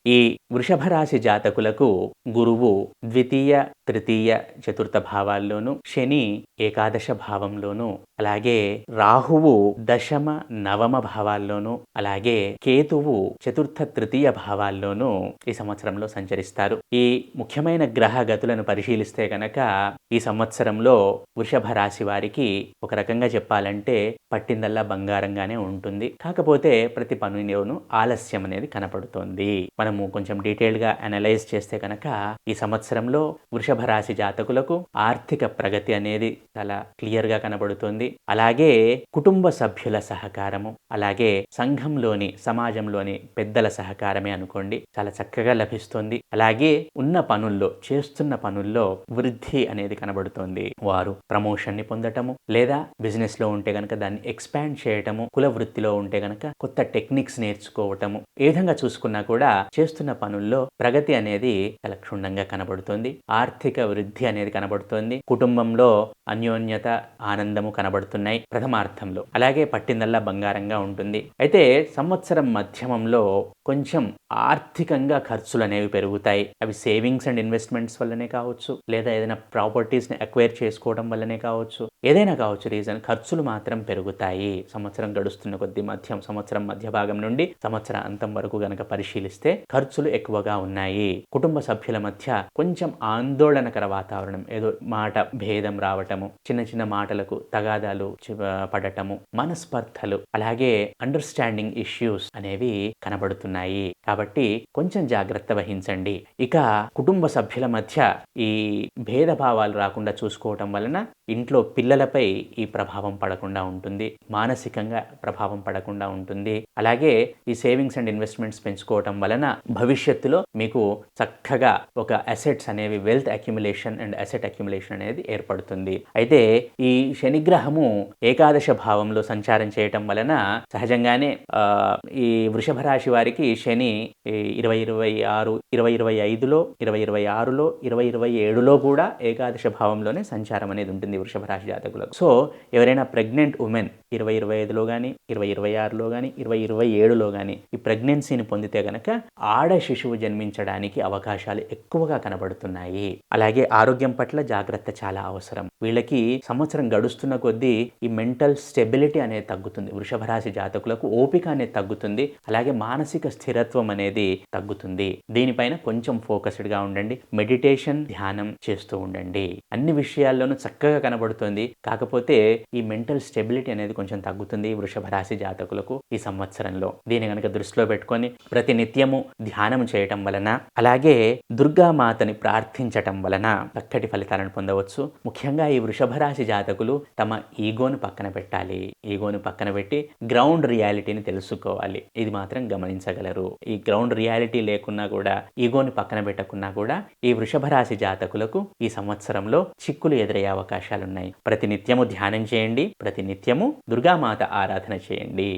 ఈ వృషభ రాశి జాతకులకు గురువు ద్వితీయ, తృతీయ, చతుర్థ భావాల్లోనూ, శని ఏకాదశ భావంలోనూ, అలాగే రాహువు దశమ, నవమ భావాల్లోనూ, అలాగే కేతువు చతుర్థ, తృతీయ భావాల్లోనూ ఈ సంవత్సరంలో సంచరిస్తారు. ఈ ముఖ్యమైన గ్రహ గతులను పరిశీలిస్తే కనుక ఈ సంవత్సరంలో వృషభ రాశి వారికి ఒక రకంగా చెప్పాలంటే పట్టిందల్లా బంగారంగానే ఉంటుంది. కాకపోతే ప్రతి పనిలోనూ ఆలస్యం అనేది కనపడుతోంది. మనము కొంచెం డీటెయిల్గా అనలైజ్ చేస్తే కనుక ఈ సంవత్సరంలో వృషభ రాశి జాతకులకు ఆర్థిక ప్రగతి అనేది చాలా క్లియర్గా కనబడుతుంది. అలాగే కుటుంబ సభ్యుల సహకారము, అలాగే సంఘంలోని, సమాజంలోని పెద్దల సహకారమే అనుకోండి, చాలా చక్కగా లభిస్తుంది. అలాగే ఉన్న పనుల్లో, చేస్తున్న పనుల్లో వృద్ధి అనేది కనబడుతోంది. వారు ప్రమోషన్ ని పొందటము, లేదా బిజినెస్ లో ఉంటే గనక దాన్ని ఎక్స్పాండ్ చేయటము, కుల వృత్తిలో ఉంటే గనక కొత్త టెక్నిక్స్ నేర్చుకోవటము, ఏ విధంగా చూసుకున్నా కూడా చేస్తున్న పనుల్లో ప్రగతి అనేది చాలా క్షుణ్ణంగా కనబడుతుంది. ఆర్థిక వృద్ధి అనేది కనబడుతుంది. కుటుంబంలో అన్యోన్యత, ఆనందము కనబడుతున్నాయి ప్రథమార్థంలో. అలాగే పట్టిందల్లా బంగారంగా ఉంటుంది. అయితే సంవత్సరం మధ్యమంలో కొంచెం ఆర్థికంగా ఖర్చులు అనేవి పెరుగుతాయి. అవి సేవింగ్స్ అండ్ ఇన్వెస్ట్మెంట్స్ వల్లనే కావచ్చు, లేదా ఏదైనా ప్రాపర్టీస్ని అక్వైర్ చేసుకోవడం వల్లనే కావచ్చు, ఏదైనా కావచ్చు రీజన్. ఖర్చులు మాత్రం పెరుగుతాయి సంవత్సరం గడుస్తున్న కొద్ది. సంవత్సరం మధ్య భాగం నుండి సంవత్సర అంతం వరకు గనక పరిశీలిస్తే ఖర్చులు ఎక్కువగా ఉన్నాయి. కుటుంబ సభ్యుల మధ్య కొంచెం ఆందోళనకర వాతావరణం, ఏదో మాట భేదం రావటము, చిన్న చిన్న మాటలకు తగాదాలు పడటము, మనస్పర్ధలు, అలాగే అండర్స్టాండింగ్ ఇష్యూస్ అనేవి కనబడుతున్నాయి. కాబట్టి కొంచెం జాగ్రత్త వహించండి. ఇక కుటుంబ సభ్యుల మధ్య ఈ భేదభావాలు రాకుండా చూసుకోవటం వలన ఇంట్లో పిల్లలపై ఈ ప్రభావం పడకుండా ఉంటుంది, మానసికంగా ప్రభావం పడకుండా ఉంటుంది. అలాగే ఈ సేవింగ్స్ అండ్ ఇన్వెస్ట్మెంట్స్ పెంచుకోవటం వలన భవిష్యత్తులో మీకు చక్కగా ఒక అసెట్స్ అనేవి, wealth accumulation and asset accumulation అనేది ఏర్పడుతుంది. అయితే ఈ శనిగ్రహము ఏకాదశ భావంలో సంచారం చేయటం వలన సహజంగానే ఈ వృషభ రాశి వారికి శని 2026, 2025లో, 2026లో, 2027లో కూడా ఏకాదశ భావంలోనే సంచారం అనేది ఉంటుంది వృషభ రాశి జాతకులకు. సో ఎవరైనా ప్రెగ్నెంట్ ఉమెన్ 2025లో కానీ, 2026లో కానీ, 2027లో కానీ ఈ ప్రెగ్నెన్సీని పొందితే గనక ఆడ శిశువు జన్మించడానికి అవకాశాలు ఎక్కువగా కనబడుతున్నాయి. అలాగే ఆరోగ్యం పట్ల జాగ్రత్త చాలా అవసరం. వీళ్ళకి సంవత్సరం గడుస్తున్న కొద్దీ ఈ మెంటల్ స్టెబిలిటీ అనేది తగ్గుతుంది. వృషభ రాశి జాతకులకు ఓపిక అనేది తగ్గుతుంది. అలాగే మానసిక స్థిరత్వం అనేది తగ్గుతుంది. దీనిపైన కొంచెం ఫోకస్డ్గా ఉండండి. మెడిటేషన్, ధ్యానం చేస్తూ ఉండండి. అన్ని విషయాల్లోనూ చక్కగా కనబడుతుంది. కాకపోతే ఈ మెంటల్ స్టెబిలిటీ అనేది కొంచెం తగ్గుతుంది వృషభ రాశి జాతకులకు ఈ సంవత్సరంలో. దీన్ని కనుక దృష్టిలో పెట్టుకొని ప్రతి నిత్యము ధ్యానం చేయటం వలన, అలాగే దుర్గామాతని ప్రార్థించటం వలన చక్కటి ఫలితాలను పొందవచ్చు. ముఖ్యంగా ఈ వృషభ రాశి జాతకులు తమ ఈగోను పక్కన పెట్టాలి. ఈగోను పక్కన పెట్టి గ్రౌండ్ రియాలిటీని తెలుసుకోవాలి. ఇది మాత్రం గమనించగలరు. ఈ గ్రౌండ్ రియాలిటీ లేకున్నా కూడా, ఈగోని పక్కన పెట్టకున్నా కూడా ఈ వృషభ రాశి జాతకులకు ఈ సంవత్సరంలో చిక్కులు ఎదురయ్యే అవకాశాలున్నాయి. ప్రతి నిత్యము ధ్యానం చేయండి. ప్రతి నిత్యము దుర్గామాత ఆరాధన చేయండి.